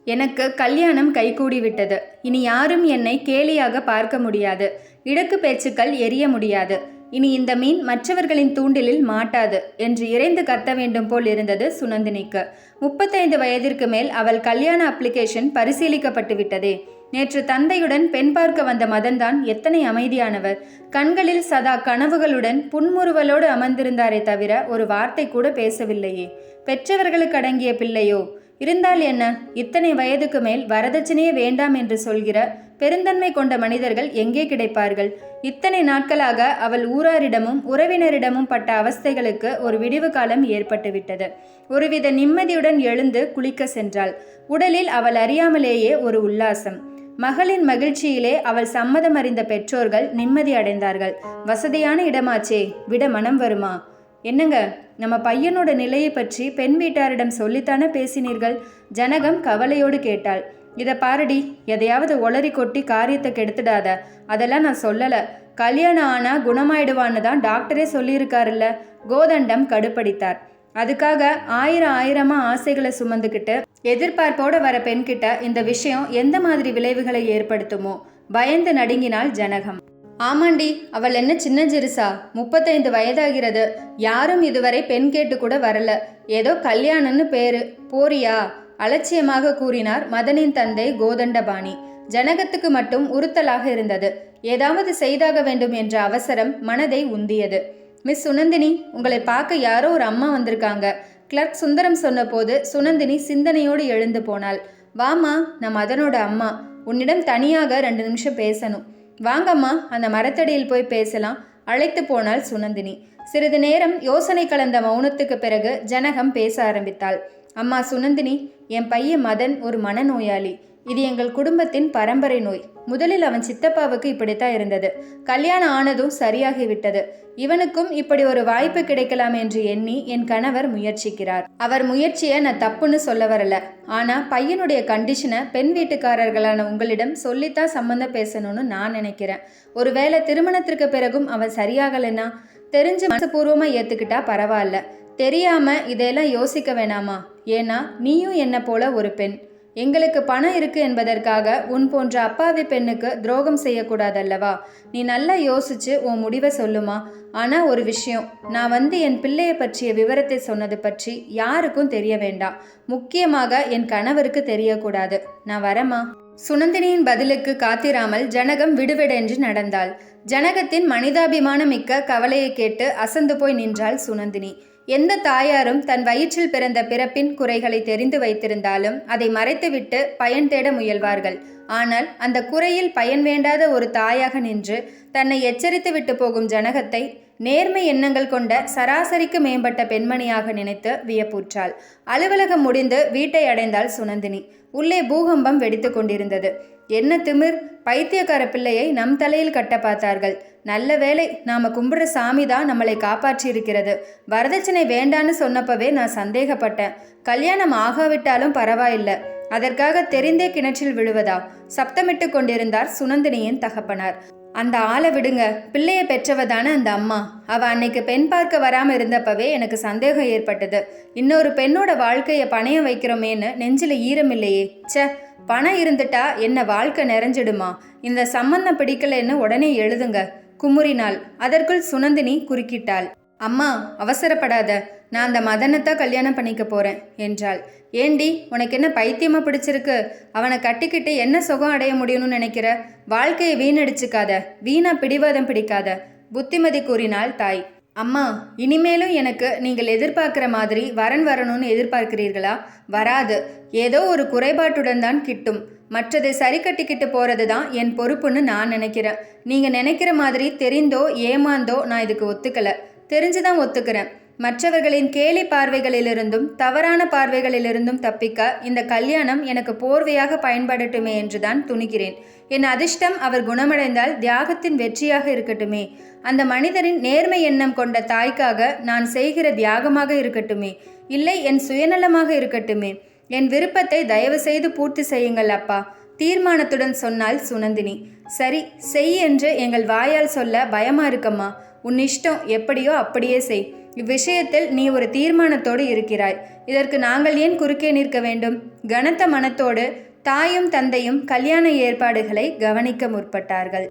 எனக்கு கல்யாணம் கைகூடி விட்டது. இனி யாரும் என்னை கேலியாக பார்க்க முடியாது. இடக்கு பேச்சுக்கள் எரிய முடியாது. இனி இந்த மீன் மற்றவர்களின் தூண்டிலில் மாட்டாது என்று இறைந்து கத்த வேண்டும் போல் இருந்தது சுனந்தினிக்கு. 35 வயதிற்கு மேல் அவள் கல்யாண அப்ளிகேஷன் பரிசீலிக்கப்பட்டு விட்டதே. நேற்று தந்தையுடன் பெண் பார்க்க வந்த மதன்தான் எத்தனை அமைதியானவர். கண்களில் சதா கனவுகளுடன் புன்முறுவலோடு அமர்ந்திருந்தாரே தவிர ஒரு வார்த்தை கூட பேசவில்லையே. பெற்றவர்களுக்கு அடங்கிய பிள்ளையோ? இருந்தால் என்ன, இத்தனை வயதுக்கு மேல் வரதட்சணையே வேண்டாம் என்று சொல்கிற பெருந்தன்மை கொண்ட மனிதர்கள் எங்கே கிடைப்பார்கள்? இத்தனை நாட்களாக அவள் ஊராரிடமும் உறவினரிடமும் பட்ட அவஸ்தைகளுக்கு ஒரு விடிவு காலம் ஏற்பட்டுவிட்டது. ஒருவித நிம்மதியுடன் எழுந்து குளிக்க சென்றாள். உடலில் அவள் அறியாமலேயே ஒரு உல்லாசம். மகளின் மகிழ்ச்சியிலே அவள் சம்மதம் அறிந்த பெற்றோர்கள் நிம்மதி அடைந்தார்கள். வசதியான இடமாச்சே, விட மனம் வருமா? என்னங்க, நம்ம பையனோட நிலையை பற்றி பெண் வீட்டாரிடம் சொல்லித்தானே பேசினீர்கள்? ஜனகம் கவலையோடு கேட்டாள். இதை பாரடி, எதையாவது ஒளறி கொட்டி காரியத்தை கெடுத்துடாத. அதெல்லாம் நான் சொல்லலை. கல்யாணம் ஆனா குணமாயிடுவான்னு தான் டாக்டரே சொல்லியிருக்காருல்ல. கோதண்டம் கடுப்படித்தார். அதுக்காக ஆயிரமா ஆசைகளை சுமந்துக்கிட்டு எதிர்பார்ப்போட வர பெண்கிட்ட இந்த விஷயம் எந்த மாதிரி விளைவுகளை ஏற்படுத்துமோ? பயந்து நடுங்கினாள் ஜனகம். ஆமாண்டி, அவள் என்ன சின்ன ஜிருசா? 35 வயதாகிறது. யாரும் இதுவரை பெண் கேட்டு கூட வரல. ஏதோ கல்யாணம்னு பேரு. போறியா? அலட்சியமாக கூறினார் மதனின் தந்தை கோதண்டபாணி. ஜனகத்துக்கு மட்டும் உறுத்தலாக இருந்தது. ஏதாவது செய்தாக வேண்டும் என்ற அவசரம் மனதை உந்தியது. மிஸ் சுனந்தினி, உங்களை பார்க்க யாரோ ஒரு அம்மா வந்திருக்காங்க. கிளர்க் சுந்தரம் சொன்ன போது சுனந்தினி சிந்தனையோடு எழுந்து போனாள். வாமா, நான் மதனோட அம்மா. உன்னிடம் தனியாக 2 நிமிஷம் பேசணும். வாங்கம்மா, அந்த மரத்தடியில் போய் பேசலாம். அழைத்து போனாள் சுனந்தினி. சிறிது நேரம் யோசனை கலந்த மௌனத்துக்கு பிறகு ஜனகம் பேச ஆரம்பித்தாள். அம்மா சுனந்தினி, என் பையன் மதன் ஒரு மனநோயாளி. இது எங்கள் குடும்பத்தின் பரம்பரை நோய். முதலில் அவன் சித்தப்பாவுக்கு இப்படித்தான் இருந்தது. கல்யாணம் ஆனதும் சரியாகிவிட்டது. இவனுக்கும் இப்படி ஒரு வாய்ப்பு கிடைக்கலாம் என்று எண்ணி என் கணவர் முயற்சிக்கிறார். அவர் முயற்சியை நான் தப்புன்னு சொல்ல வரல. ஆனா பையனுடைய கண்டிஷனை பெண் வீட்டுக்காரர்களான உங்களிடம் சொல்லித்தான் சம்மந்தம் பேசணும்னு நான் நினைக்கிறேன். ஒருவேளை திருமணத்திற்கு பிறகும் அவன் சரியாகலைன்னா தெரிஞ்சு மனசுபூர்வமா ஏத்துக்கிட்டா பரவாயில்ல. தெரியாம இதையெல்லாம் யோசிக்க வேணாமா? ஏன்னா நீயும் என்ன போல ஒரு பெண். எங்களுக்கு பணம் இருக்கு என்பதற்காக உன் போன்ற அப்பாவி பெண்ணுக்கு துரோகம் செய்யக்கூடாதல்லவா? நீ நல்லா யோசிச்சு உன் முடிவை சொல்லுமா. ஆனால் ஒரு விஷயம், நான் என் பிள்ளையை பற்றிய விவரத்தை சொன்னது பற்றி யாருக்கும் தெரிய வேண்டாம். முக்கியமாக என் கணவருக்கு தெரியக்கூடாது. நான் வரமா? சுனந்தினியின் பதிலுக்கு காத்திராமல் ஜனகம் விடுவிடென்று நடந்தாள். ஜனகத்தின் மனிதாபிமானம் மிக்க கவலையை கேட்டு அசந்து போய் நின்றாள் சுனந்தினி. எந்த தாயாரும் தன் வயிற்றில் பிறந்த பிறப்பின் குறைகளை தெரிந்து வைத்திருந்தாலும் அதை மறைத்துவிட்டு பயன் தேட முயல்வார்கள். ஆனால் அந்த குறையில் பயன் வேண்டாத ஒரு தாயாக நின்று தன்னை எச்சரித்து விட்டு போகும் ஜனகத்தை நேர்மை எண்ணங்கள் கொண்ட சராசரிக்கு மேம்பட்ட பெண்மணியாக நினைத்து வியப்புற்றாள். அலுவலகம் முடிந்து வீட்டை அடைந்தாள் சுனந்தினி. உள்ளே பூகம்பம் வெடித்து கொண்டிருந்தது. என்ன திமிர்! பைத்தியக்கார பிள்ளையை நம் தலையில் கட்ட பார்த்தார்கள். நல்ல வேளை, நாம கும்பிடுற சாமி தான் நம்மளை காப்பாற்றி இருக்கிறது. வரதட்சணை வேண்டான்னு சொன்னப்பவே நான் சந்தேகப்பட்டேன். கல்யாணம் ஆகாவிட்டாலும் பரவாயில்லை, அதற்காக தெரிந்தே கிணற்றில் விழுவதா? சப்தமிட்டு கொண்டிருந்தார் சுனந்தினியின் தகப்பனார். அந்த ஆளை விடுங்க, பிள்ளையை பெற்றவதான அந்த அம்மா. அவ அன்னைக்கு பெண் பார்க்க வராமல் இருந்தப்பவே எனக்கு சந்தேகம் ஏற்பட்டது. இன்னொரு பெண்ணோட வாழ்க்கையை பணையம் வைக்கிறோமேன்னு நெஞ்சில ஈரமில்லையே. சே, பணம் இருந்துட்டா என்ன வாழ்க்கை நிறைஞ்சிடுமா? இந்த சம்பந்தம் பிடிக்கலன்னு உடனே எழுதுங்க, குமுறினாள். அதற்குள் சுனந்தினி குறுக்கிட்டாள். அம்மா, அவசரப்படாத. நான் அந்த மதனைத்தான் கல்யாணம் பண்ணிக்க போறேன் என்றாள். ஏண்டி, உனக்கு என்ன பைத்தியமா பிடிச்சிருக்கு? அவனை கட்டிக்கிட்டு என்ன சுகம் அடைய முடியும்னு நினைக்கிற? வாழ்க்கையை வீணடிச்சுக்காத, வீணா பிடிவாதம் பிடிக்காத, புத்திமதி கூறினாள் தாய். அம்மா, இனிமேலும் எனக்கு நீங்கள் எதிர்பார்க்குற மாதிரி வரன் வரணும்னு எதிர்பார்க்கிறீர்களா? வராது. ஏதோ ஒரு குறைபாட்டுடன் தான் கிட்டும். மற்றதை சரி கட்டிக்கிட்டு போகிறது தான் என் பொறுப்புன்னு நான் நினைக்கிறேன். நீங்கள் நினைக்கிற மாதிரி தெரிந்தோ ஏமாந்தோ நான் இதுக்கு ஒத்துக்கலை. தெரிஞ்சுதான் ஒத்துக்கிறேன். மற்றவர்களின் கேலி பார்வைகளிலிருந்தும் தவறான பார்வைகளிலிருந்தும் தப்பிக்க இந்த கல்யாணம் எனக்கு போர்வையாக பயன்படட்டுமே என்றுதான் துணிகிறேன். என் அதிர்ஷ்டம் அவர் குணமடைந்தால் தியாகத்தின் வெற்றியாக இருக்கட்டுமே. அந்த மனிதரின் நேர்மை எண்ணம் கொண்ட தாய்க்காக நான் செய்கிற தியாகமாக இருக்கட்டுமே. இல்லை, என் சுயநலமாக இருக்கட்டுமே. என் விருப்பத்தை தயவு செய்து பூர்த்தி செய்யுங்கள் அப்பா, தீர்மானத்துடன் சொன்னாள் சுனந்தினி. சரி, செய் என்று எங்கள் வாயால் சொல்ல பயமா இருக்கம்மா. உன் இஷ்டம், எப்படியோ அப்படியே செய். இவ்விஷயத்தில் நீ ஒரு தீர்மானத்தோடு இருக்கிறாய். இதற்கு நாங்கள் ஏன் குறுக்கே நிற்க வேண்டும்? கனத்த மனத்தோடு தாயும் தந்தையும் கல்யாண ஏற்பாடுகளை கவனிக்க முற்பட்டார்கள்.